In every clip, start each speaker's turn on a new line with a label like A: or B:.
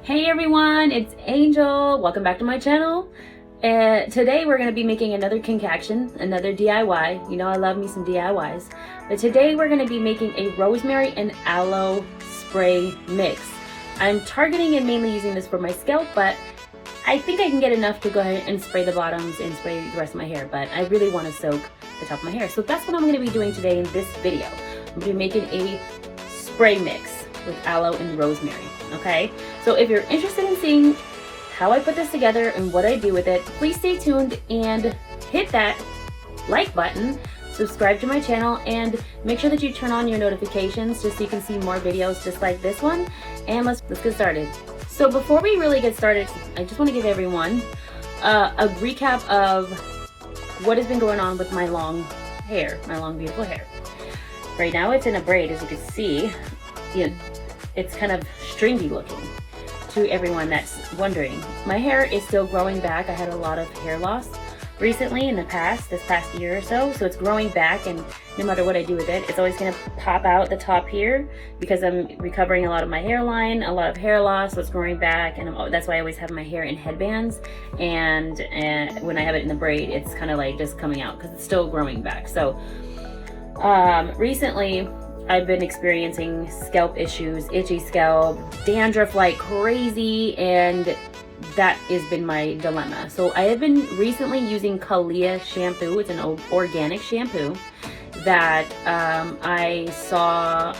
A: Hey everyone, it's Angel. Welcome back to my channel. Today we're going to be making another concoction, another DIY. You know I love me some DIYs. But today we're going to be making a rosemary and aloe spray mix. I'm targeting and mainly using this for my scalp, but I think I can get enough to go ahead and spray the bottoms and spray the rest of my hair, but I really want to soak the top of my hair. So that's what I'm going to be doing today in this video. I'm going to be making a spray mix with aloe and rosemary. Okay, so if you're interested in seeing how I put this together and what I do with it, please stay tuned and hit that like button, subscribe to my channel, and make sure that you turn on your notifications just so you can see more videos just like this one. And let's get started. So before we really get started, I just want to give everyone a recap of what has been going on with my long hair, my long beautiful hair. Right now it's in a braid, as you can see. It's kind of stringy looking to everyone that's wondering. My hair is still growing back. I had a lot of hair loss recently this past year or so. So it's growing back, and no matter what I do with it, it's always gonna pop out the top here because I'm recovering a lot of my hairline, a lot of hair loss, so it's growing back, and that's why I always have my hair in headbands. And when I have it in the braid, it's kind of like just coming out because it's still growing back. So recently, I've been experiencing scalp issues, itchy scalp, dandruff like crazy, and that has been my dilemma. So I have been recently using Kalia shampoo. It's an organic shampoo that I saw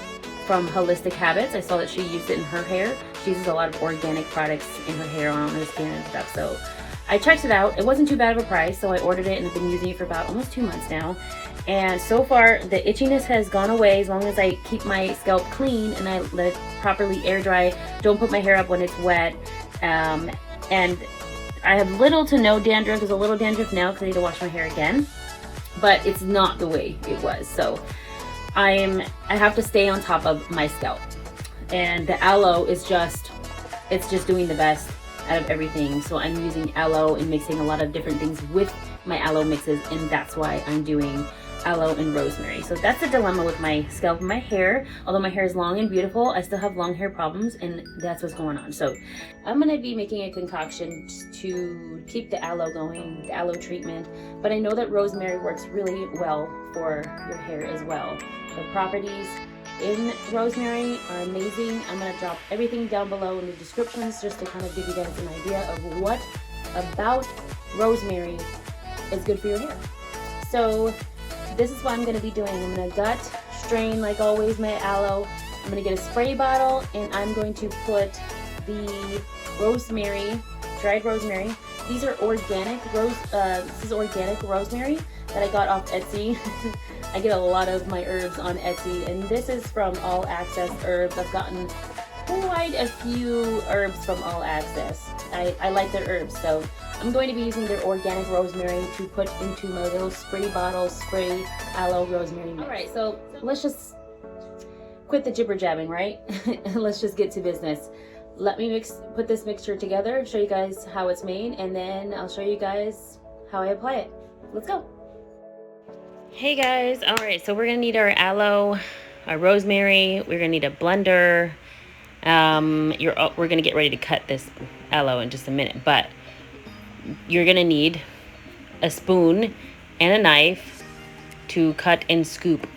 A: from Holistic Habits. I saw that she used it in her hair. She uses a lot of organic products in her hair, on her skin and stuff. So I checked it out. It wasn't too bad of a price, so I ordered it and I've been using it for about almost 2 months now. And so far, the itchiness has gone away as long as I keep my scalp clean and I let it properly air dry. Don't put my hair up when it's wet. And I have little to no dandruff. There's a little dandruff now because I need to wash my hair again. But it's not the way it was. So I have to stay on top of my scalp. And the aloe is just doing the best out of everything. So I'm using aloe and mixing a lot of different things with my aloe mixes, and that's why I'm doing aloe and rosemary. So that's the dilemma with my scalp and my hair. Although my hair is long and beautiful, I still have long hair problems, and that's what's going on. So I'm going to be making a concoction to keep the aloe going, the aloe treatment, but I know that rosemary works really well for your hair as well. The properties in rosemary are amazing. I'm going to drop everything down below in the descriptions just to kind of give you guys an idea of what about rosemary is good for your hair. So this is what I'm going to be doing. I'm going to gut, strain like always my aloe. I'm going to get a spray bottle, and I'm going to put the rosemary, dried rosemary. These are organic this is organic rosemary that I got off Etsy. I get a lot of my herbs on Etsy, and this is from All Access Herbs. I've gotten quite a few herbs from All Access. I like their herbs, so I'm going to be using their organic rosemary to put into my little spray bottle, spray aloe rosemary mix. All right, so let's just quit the jibber jabbing, right? Let's just get to business. Let me put this mixture together, show you guys how it's made, and then I'll show you guys how I apply it. Let's go. Hey guys, all right, so we're gonna need our aloe, our rosemary. We're gonna need a blender. We're gonna get ready to cut this aloe in just a minute, but you're gonna need a spoon and a knife to cut and scoop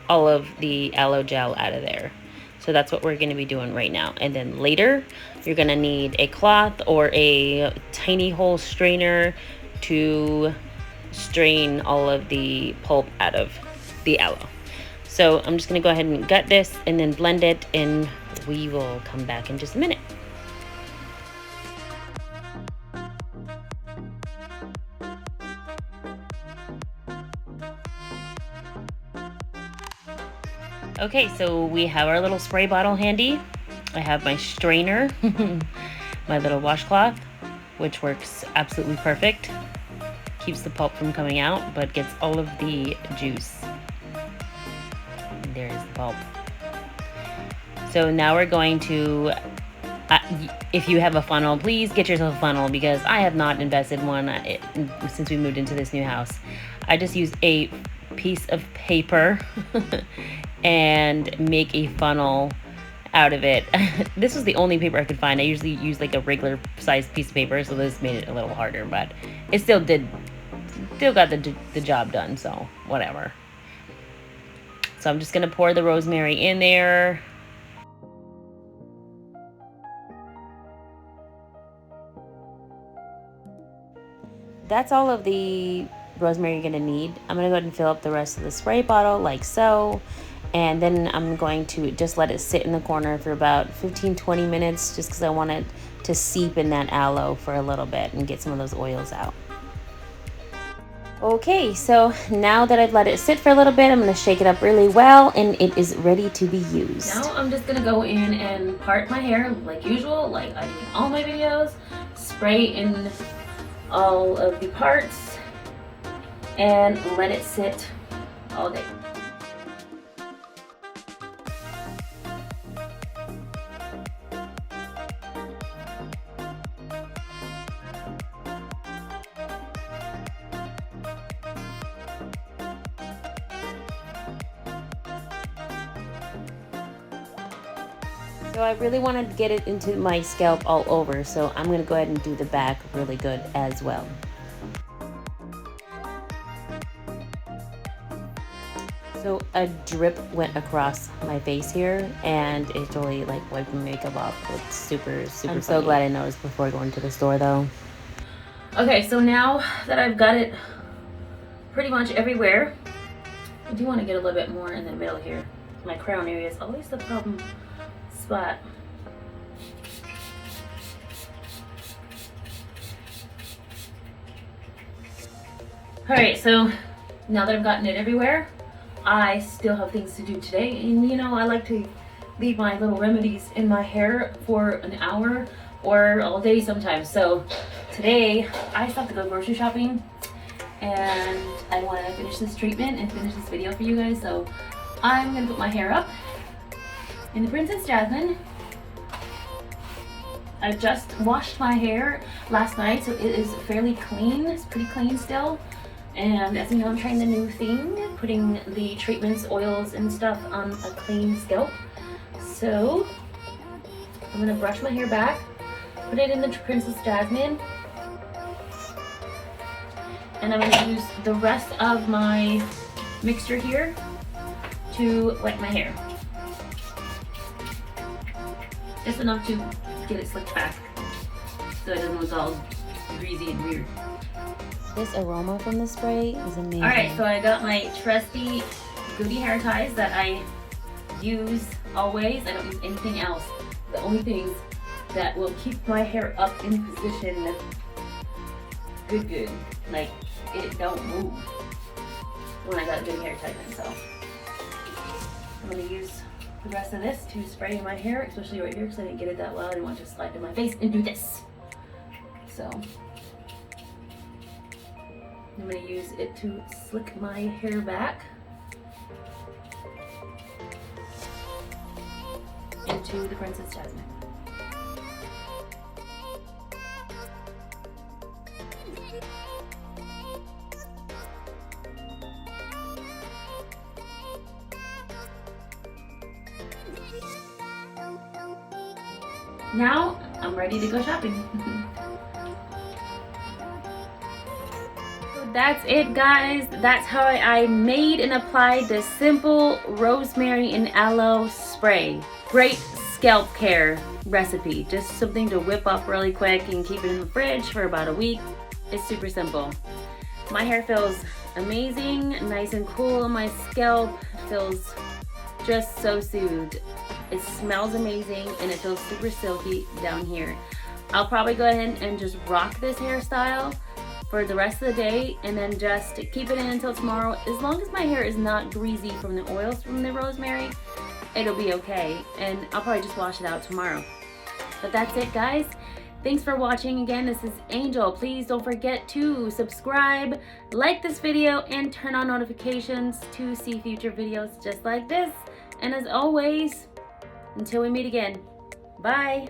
A: all of the aloe gel out of there. So that's what we're gonna be doing right now. And then later, you're gonna need a cloth or a tiny hole strainer to strain all of the pulp out of the aloe. So I'm just gonna go ahead and gut this and then blend it, and we will come back in just a minute. Okay, so we have our little spray bottle handy. I have my strainer, my little washcloth, which works absolutely perfect. Keeps the pulp from coming out, but gets all of the juice. And there's the pulp. So now we're going to, if you have a funnel, please get yourself a funnel, because I have not invested one since we moved into this new house. I just use a piece of paper and make a funnel out of it. This was the only paper I could find. I usually use like a regular sized piece of paper, so this made it a little harder, but it still got the job done, so whatever. So I'm just gonna pour the rosemary in there. That's all of the rosemary you're gonna need. I'm gonna go ahead and fill up the rest of the spray bottle like so. And then I'm going to just let it sit in the corner for about 15-20 minutes, just because I want it to seep in that aloe for a little bit and get some of those oils out. Okay, so now that I've let it sit for a little bit, I'm going to shake it up really well, and it is ready to be used. Now I'm just going to go in and part my hair like usual, like I do in all my videos. Spray in all of the parts and let it sit all day. So I really want to get it into my scalp all over, so I'm going to go ahead and do the back really good as well. So a drip went across my face here, and it totally like wiped my makeup off. It's super I'm so glad I noticed before going to the store though. Okay, so now that I've got it pretty much everywhere, I do want to get a little bit more in the middle here. My crown area is always the problem spot. Alright, so now that I've gotten it everywhere, I still have things to do today, and you know, I like to leave my little remedies in my hair for an hour or all day sometimes. So today I still have to go grocery shopping, and I want to finish this treatment and finish this video for you guys. So I'm gonna put my hair up in the Princess Jasmine. I just washed my hair last night, so it is fairly clean. It's pretty clean still. And as you know, I'm trying the new thing, putting the treatments, oils, and stuff on a clean scalp. So I'm gonna brush my hair back, put it in the Princess Jasmine, and I'm gonna use the rest of my mixture here to wet my hair. Just enough to get it slicked back so it doesn't look all greasy and weird. This aroma from the spray is amazing. Alright, so I got my trusty Goody hair ties that I use always. I don't use anything else. The only things that will keep my hair up in position good. Like, it don't move when I got Goody hair ties in, so I'm going to use the rest of this to spray in my hair, especially right here because I didn't get it that well. I didn't want to just slide in my face and do this. So I'm going to use it to slick my hair back into the Princess Jasmine. Now I'm ready to go shopping. So that's it, guys. That's how I made and applied the simple rosemary and aloe spray. Great scalp care recipe. Just something to whip up really quick and keep it in the fridge for about a week. It's super simple. My hair feels amazing, nice and cool on my scalp. It feels just so soothed. It smells amazing and it feels super silky down here. I'll probably go ahead and just rock this hairstyle for the rest of the day and then just keep it in until tomorrow. As long as my hair is not greasy from the oils from the rosemary, it'll be okay. And I'll probably just wash it out tomorrow. But that's it, guys. Thanks for watching again. This is Angel. Please don't forget to subscribe, like this video, and turn on notifications to see future videos just like this. And as always, until we meet again, bye.